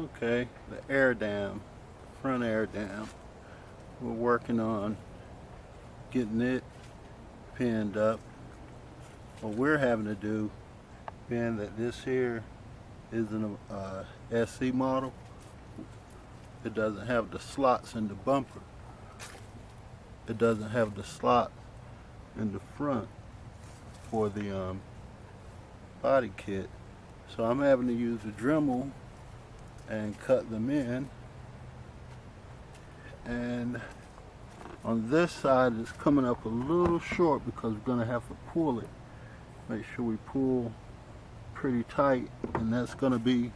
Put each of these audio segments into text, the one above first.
Okay, the air dam, front air dam. We're working on getting it pinned up. What we're having to do, being that this here isn't a SC model, it doesn't have the slots in the bumper. It doesn't have the slot in the front for the body kit. So I'm having to use a Dremel and cut them in. And on this side it's coming up a little short because we're gonna have to pull it. Make sure we pull pretty tight, and that's gonna be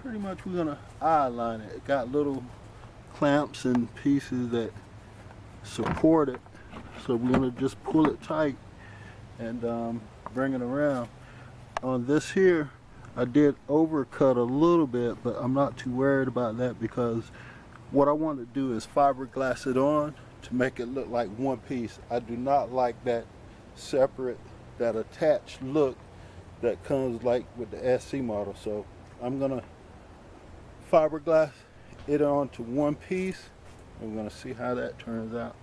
pretty much, we're gonna eye-line it. It got little clamps and pieces that support it, so we're gonna just pull it tight and bring it around. On this here, I did overcut a little bit, but I'm not too worried about that because what I want to do is fiberglass it on to make it look like one piece. I do not like that separate, that attached look that comes like with the SC model. So I'm gonna fiberglass it onto one piece. We're gonna see how that turns out.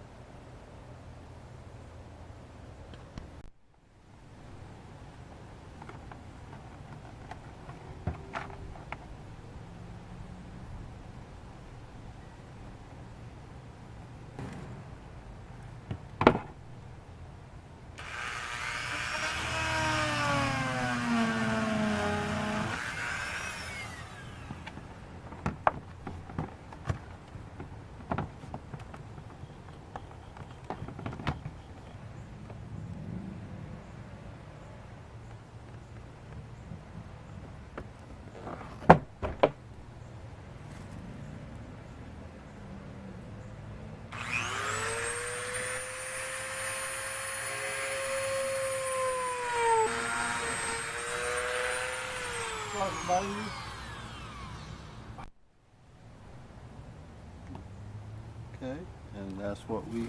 Okay, and that's what we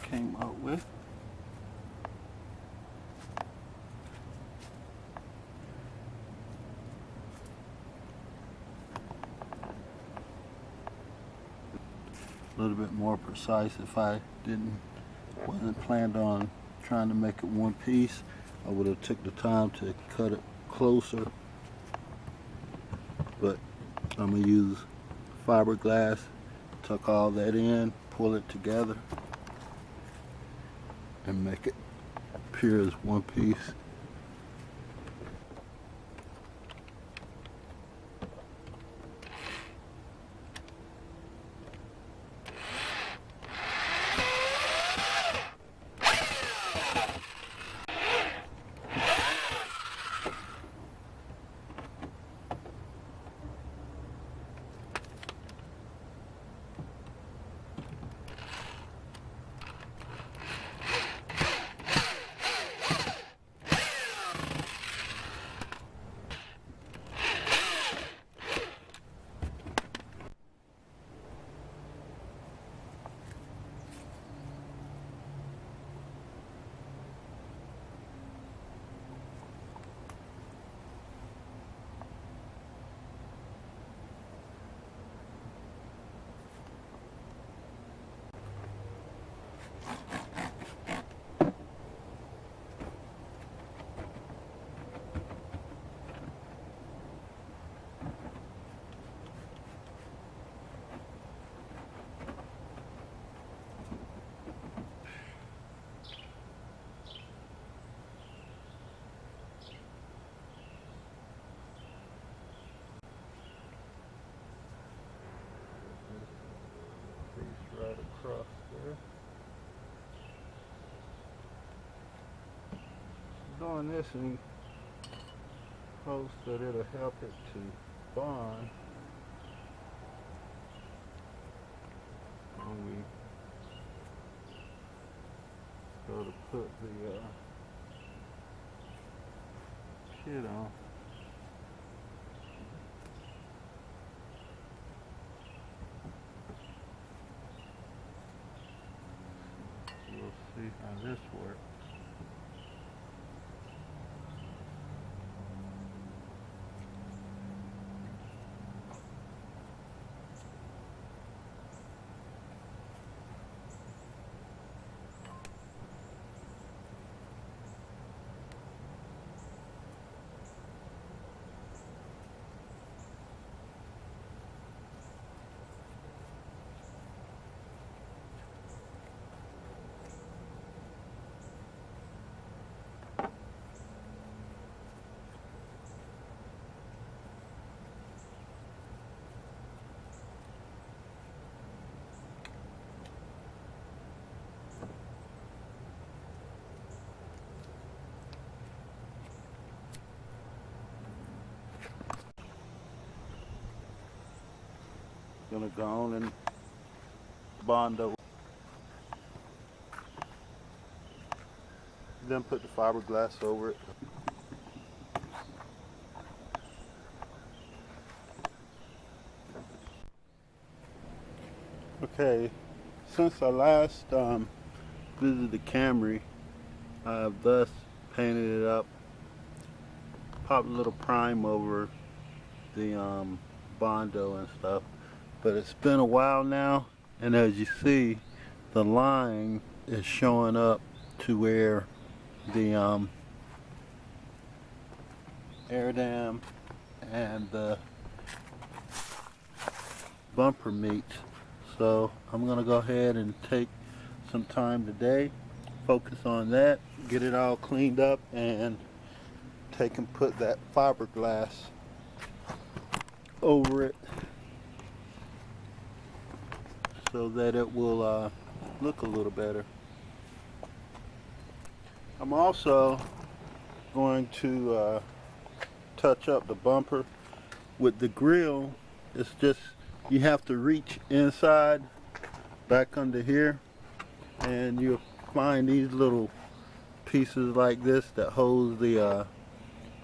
came up with. A little bit more precise. If I wasn't planned on trying to make it one piece, I would have took the time to cut it closer. But I'm gonna use fiberglass, tuck all that in, pull it together, and make it appear as one piece. Right across there. Doing this in hopes that it'll help it to bond when we go to put the kit on. We'll see how this works. Gonna go on and Bondo. Then put the fiberglass over it. Okay, since I last visited the Camry, I've thus painted it up, popped a little prime over the Bondo and stuff, but it's been a while now, and as you see, the line is showing up to where the air dam and the bumper meets. So I'm gonna go ahead and take some time today, focus on that, get it all cleaned up, and take and put that fiberglass over it so that it will look a little better. I'm also going to touch up the bumper with the grill. It's just you have to reach inside back under here, and you'll find these little pieces like this that holds the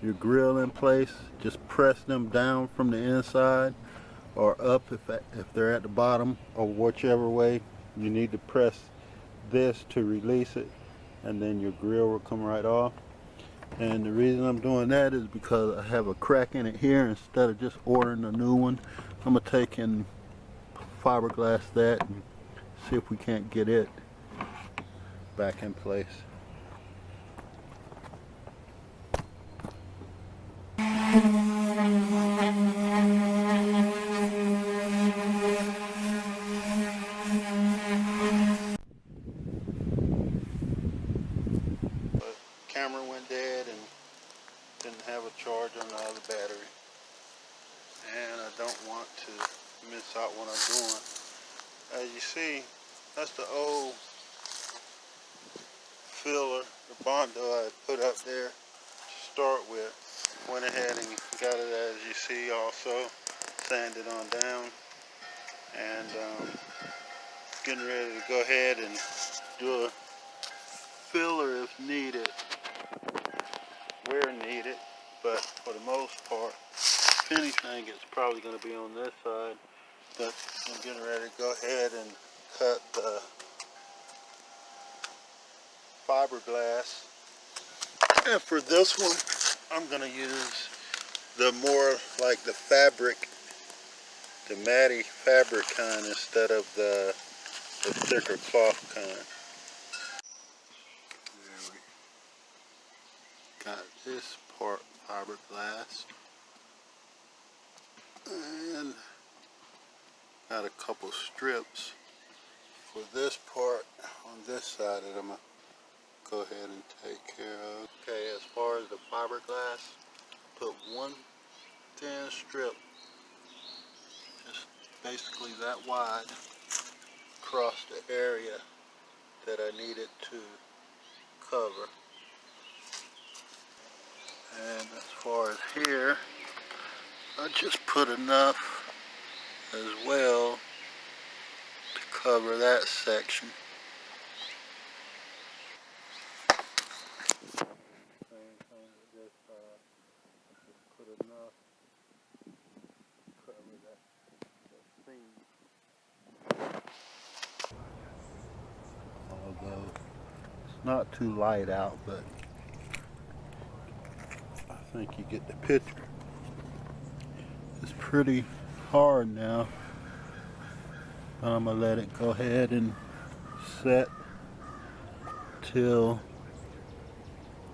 your grill in place. Just press them down from the inside or up if they're at the bottom, or whichever way. You need to press this to release it, and then your grill will come right off. And the reason I'm doing that is because I have a crack in it here. Instead of just ordering a new one, I'm gonna take and fiberglass that and see if we can't get it back in place. Camera went dead and didn't have a charge on the other battery, and I don't want to miss out what I'm doing. As you see, that's the old filler, the Bondo I put up there to start with. Went ahead and got it, as you see, also sanded on down, and getting ready to go ahead and do a filler if needed, where needed, but for the most part, if anything, it's probably going to be on this side. But I'm getting ready to go ahead and cut the fiberglass, and for this one I'm going to use the more like the fabric, the matty fabric kind instead of the thicker cloth kind. There we got this part fiberglass, and got a couple strips for this part on this side that I'm going to go ahead and take care of. Okay, as far as the fiberglass, put one thin strip, just basically that wide, across the area that I needed to cover. And as far as here, I just put enough as well to cover that section. Same thing with this side. I just put enough to cover that seam. Although it's not too light out, but I think you get the picture. It's pretty hard now, but I'm gonna let it go ahead and set till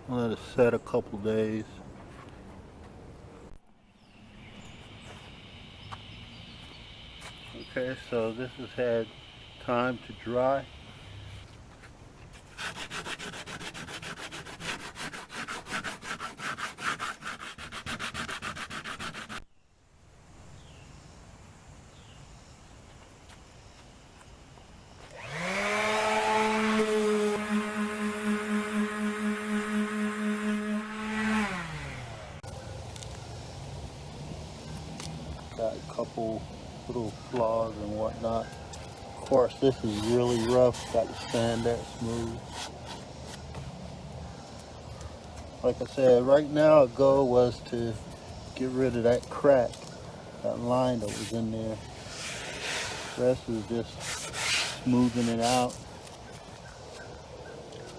let it set a couple days. Okay, so this has had time to dry. Got a couple little flaws and whatnot. Of course, this is really rough. Got to sand that smooth. Like I said, right now, a goal was to get rid of that crack, that line that was in there. The rest is just smoothing it out.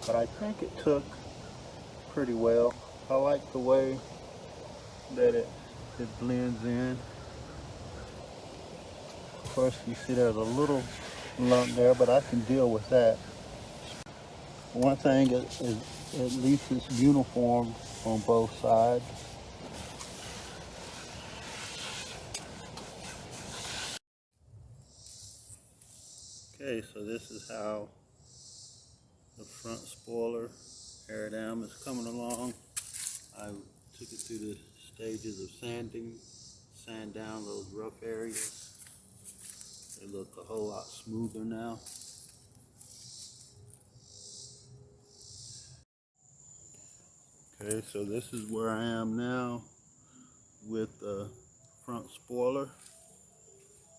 But I think it took pretty well. I like the way that it blends in. Of course, you see there's a little lump there, but I can deal with that. One thing is at least it's uniform on both sides. Okay, so this is how the front spoiler air dam is coming along. I took it through the stages of sanding, sand down those rough areas. They look a whole lot smoother now. Okay, so this is where I am now with the front spoiler.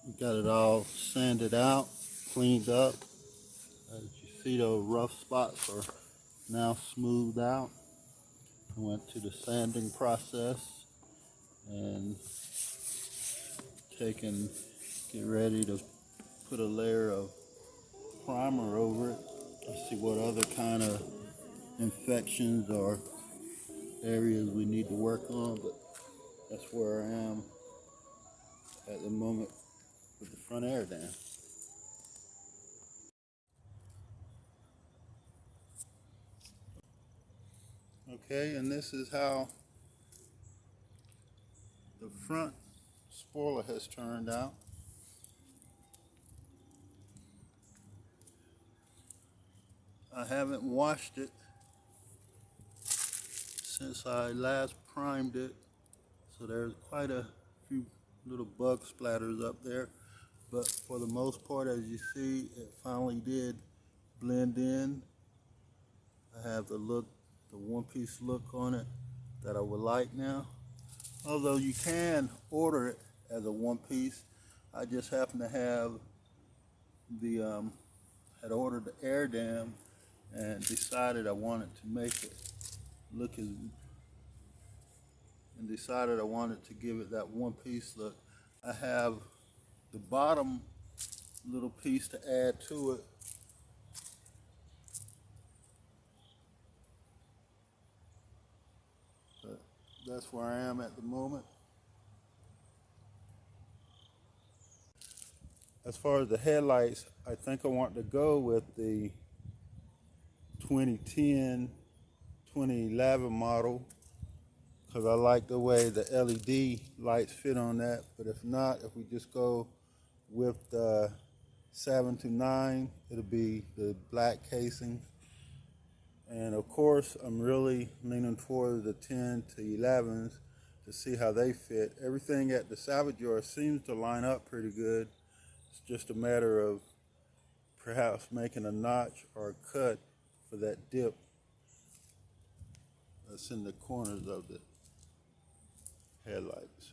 We got it all sanded out, cleaned up. As you see, those rough spots are now smoothed out. I went to the sanding process and get ready to put a layer of primer over it to see what other kind of infections or areas we need to work on, but that's where I am at the moment with the front air dam. Okay, and this is how the front spoiler has turned out. I haven't washed it since I last primed it, so there's quite a few little bug splatters up there, but for the most part, as you see, it finally did blend in. I have the one-piece look on it that I would like now. Although you can order it as a one-piece, I just happen to have had ordered the air dam and decided I wanted to make it look as, and decided I wanted to give it that one-piece look. I have the bottom little piece to add to it. But that's where I am at the moment. As far as the headlights, I think I want to go with the 2010, 2011 model because I like the way the LED lights fit on that. But if not, if we just go with the 7 to 9, it'll be the black casing. And of course, I'm really leaning towards the 10 to 11s to see how they fit. Everything at the salvage yard seems to line up pretty good. It's just a matter of perhaps making a notch or a cut for that dip that's in the corners of the headlights.